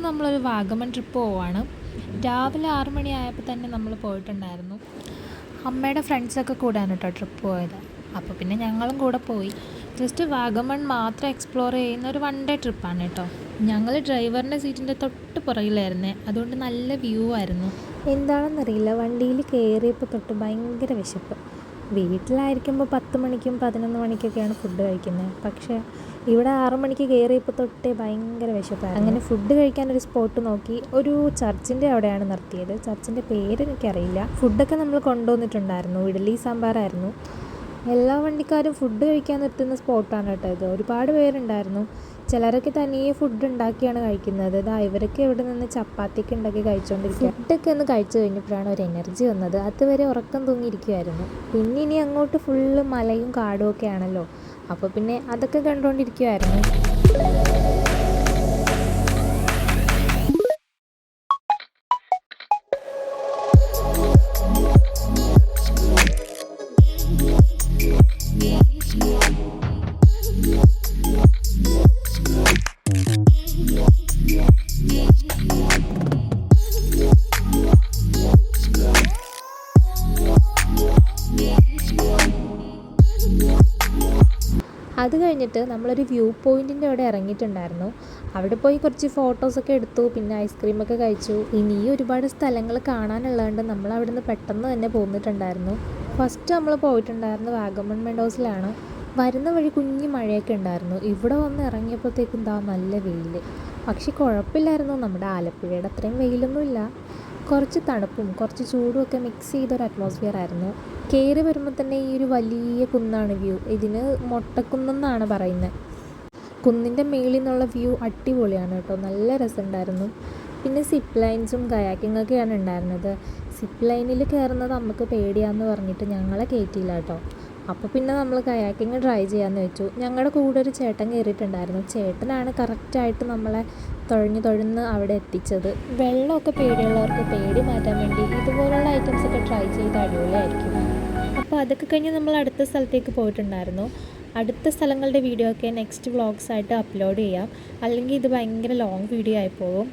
നമ്മളൊരു വാഗമൺ ട്രിപ്പ് പോവാണ്. രാവിലെ 6 മണിയായപ്പോൾ തന്നെ നമ്മൾ പോയിട്ടുണ്ടായിരുന്നു. അമ്മയുടെ ഫ്രണ്ട്സൊക്കെ കൂടെയാണ് കേട്ടോ ട്രിപ്പ് പോയത്. അപ്പോൾ പിന്നെ ഞങ്ങളും കൂടെ പോയി. ജസ്റ്റ് വാഗമൺ മാത്രം എക്സ്പ്ലോർ ചെയ്യുന്ന ഒരു 1 ഡേ ട്രിപ്പാണ് കേട്ടോ. ഞങ്ങൾ ഡ്രൈവറിൻ്റെ സീറ്റിൻ്റെ തൊട്ട് പുറകിലായിരുന്നേ, അതുകൊണ്ട് നല്ല വ്യൂ ആയിരുന്നു. എന്താണെന്നറിയില്ല, വണ്ടിയിൽ കയറിയപ്പോൾ തൊട്ട് ഭയങ്കര വിശപ്പ്. വീട്ടിലായിരിക്കുമ്പോൾ 10 മണിക്കും 11 മണിക്കൊക്കെയാണ് ഫുഡ് കഴിക്കുന്നത്. പക്ഷേ ഇവിടെ 6 മണിക്ക് കയറിയപ്പോൾ തൊട്ടേ ഭയങ്കര വിശപ്പായിരുന്നു. അങ്ങനെ ഫുഡ് കഴിക്കാനൊരു സ്പോട്ട് നോക്കി. ഒരു ചർച്ചിൻ്റെ അവിടെയാണ് നിർത്തിയത്. ചർച്ചിൻ്റെ പേര് എനിക്കറിയില്ല. ഫുഡൊക്കെ നമ്മൾ കൊണ്ടുവന്നിട്ടുണ്ടായിരുന്നു. ഇഡ്ഡലി സാമ്പാറായിരുന്നു. എല്ലാ വണ്ടിക്കാരും ഫുഡ് കഴിക്കാൻ നിർത്തുന്ന സ്പോട്ടാണ് കേട്ടോ ഇത്. ഒരുപാട് പേരുണ്ടായിരുന്നു. ചിലരൊക്കെ തനിയെ ഫുഡ് ഉണ്ടാക്കിയാണ് കഴിക്കുന്നത്. ഇവരൊക്കെ ഇവിടെ നിന്ന് ചപ്പാത്തിയൊക്കെ ഉണ്ടാക്കി കഴിച്ചുകൊണ്ടിരിക്കുക. ഫുഡൊക്കെ ഒന്ന് കഴിച്ചു കഴിഞ്ഞപ്പോഴാണ് ഒരു എനർജി വന്നത്. അതുവരെ ഉറക്കം തൂങ്ങിയിരിക്കുമായിരുന്നു. പിന്നെ ഇനി അങ്ങോട്ട് ഫുള്ള് മലയും കാടും ഒക്കെ ആണല്ലോ. അപ്പോൾ പിന്നെ അതൊക്കെ കണ്ടുകൊണ്ടിരിക്കുമായിരുന്നു. അത് കഴിഞ്ഞിട്ട് നമ്മളൊരു വ്യൂ പോയിൻറ്റിൻ്റെ അവിടെ ഇറങ്ങിയിട്ടുണ്ടായിരുന്നു. അവിടെ പോയി കുറച്ച് ഫോട്ടോസൊക്കെ എടുത്തു. പിന്നെ ഐസ്ക്രീമൊക്കെ കഴിച്ചു. ഇനിയും ഒരുപാട് സ്ഥലങ്ങൾ കാണാനുള്ളതുകൊണ്ട് നമ്മൾ അവിടെ നിന്ന് പെട്ടെന്ന് തന്നെ പോന്നിട്ടുണ്ടായിരുന്നു. ഫസ്റ്റ് നമ്മൾ പോയിട്ടുണ്ടായിരുന്നു വാഗമൺ മെഡോസിലാണ്. വരുന്ന വഴി കുഞ്ഞു മഴയൊക്കെ ഉണ്ടായിരുന്നു. ഇവിടെ വന്ന് ഇറങ്ങിയപ്പോഴത്തേക്കും നല്ല വെയിൽ. പക്ഷെ കുഴപ്പമില്ലായിരുന്നു. നമ്മുടെ ആലപ്പുഴയുടെ അത്രയും വെയിലൊന്നുമില്ല. കുറച്ച് തണുപ്പും കുറച്ച് ചൂടും ഒക്കെ മിക്സ് ചെയ്തൊരു അറ്റ്മോസ്ഫിയർ ആയിരുന്നു. കയറി വരുമ്പോൾ തന്നെ ഈ ഒരു വലിയ കുന്നാണ് വ്യൂ. ഇതിന് മൊട്ടക്കുന്നെന്നാണ് പറയുന്നത്. കുന്നിൻ്റെ മേളിൽ നിന്നുള്ള വ്യൂ അടിപൊളിയാണ് കേട്ടോ. നല്ല രസമുണ്ടായിരുന്നു. പിന്നെ സിപ്പ് ലൈൻസും കയാക്കിങ്ങൊക്കെയാണ് ഉണ്ടായിരുന്നത്. സിപ്പ് ലൈനിൽ കയറുന്നത് നമുക്ക് പേടിയാന്ന് പറഞ്ഞിട്ട് ഞങ്ങളെ കയറ്റിയില്ല കേട്ടോ. അപ്പോൾ പിന്നെ നമ്മൾ കയാക്കിങ് ട്രൈ ചെയ്യാമെന്ന് വെച്ചു. ഞങ്ങളുടെ കൂടെ ഒരു ചേട്ടൻ കയറിയിട്ടുണ്ടായിരുന്നു. ചേട്ടനാണ് കറക്റ്റായിട്ട് നമ്മളെ തുഴഞ്ഞ് അവിടെ എത്തിച്ചത്. വെള്ളമൊക്കെ പേടിയുള്ളവർക്ക് പേടി മാറ്റാൻ വേണ്ടി ഇതുപോലുള്ള ഐറ്റംസൊക്കെ ട്രൈ ചെയ്ത് അടിപൊളിയായിരിക്കും. അപ്പോൾ അതൊക്കെ കഴിഞ്ഞ് നമ്മൾ അടുത്ത സ്ഥലത്തേക്ക് പോയിട്ടുണ്ടായിരുന്നു. അടുത്ത സ്ഥലങ്ങളുടെ വീഡിയോ ഒക്കെ നെക്സ്റ്റ് വ്ളോഗ്സായിട്ട് അപ്ലോഡ് ചെയ്യാം. അല്ലെങ്കിൽ ഇത് ഭയങ്കര ലോങ് വീഡിയോ ആയി പോകും.